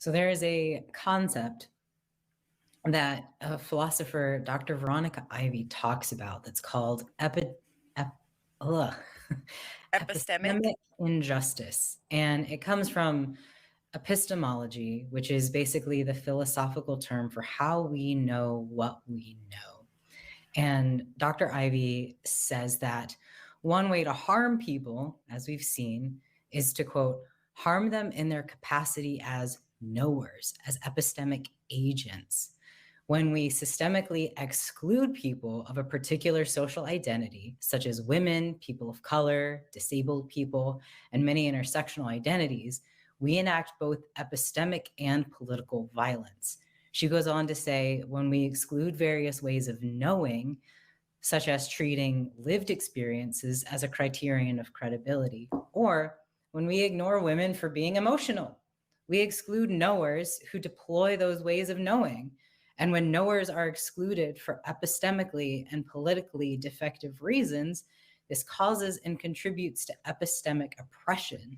So there is a concept that a philosopher, Dr. Veronica Ivy, talks about that's called ugh, Epistemic? epistemic injustice. And it comes from epistemology, which is basically the philosophical term for how we know what we know. And Dr. Ivy says that one way to harm people, as we've seen, is to, quote, harm them in their capacity as knowers, as epistemic agents. When we systemically exclude people of a particular social identity, such as women, people of color, disabled people, and many intersectional identities, we enact both epistemic and political violence. She goes on to say, when we exclude various ways of knowing, such as treating lived experiences as a criterion of credibility, or when we ignore women for being emotional, we exclude knowers who deploy those ways of knowing. And when knowers are excluded for epistemically and politically defective reasons, this causes and contributes to epistemic oppression.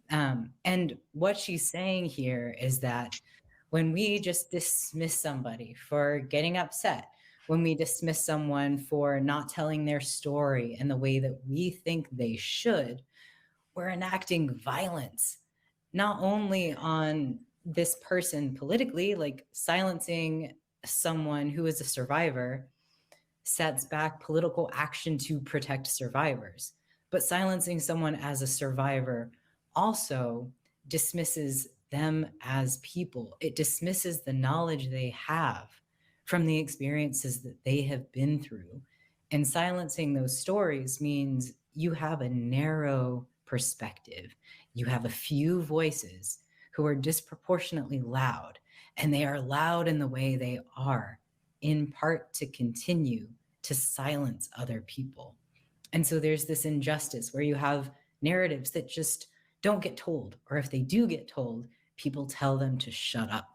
And what she's saying here is that when we just dismiss somebody for getting upset, when we dismiss someone for not telling their story in the way that we think they should, we're enacting violence, not only on this person politically, like silencing someone who is a survivor sets back political action to protect survivors, but silencing someone as a survivor also dismisses them as people. It dismisses the knowledge they have from the experiences that they have been through. And silencing those stories means you have a narrow perspective. You have a few voices who are disproportionately loud, and they are loud in the way they are, in part to continue to silence other people. And so there's this injustice where you have narratives that just don't get told, or if they do get told, people tell them to shut up.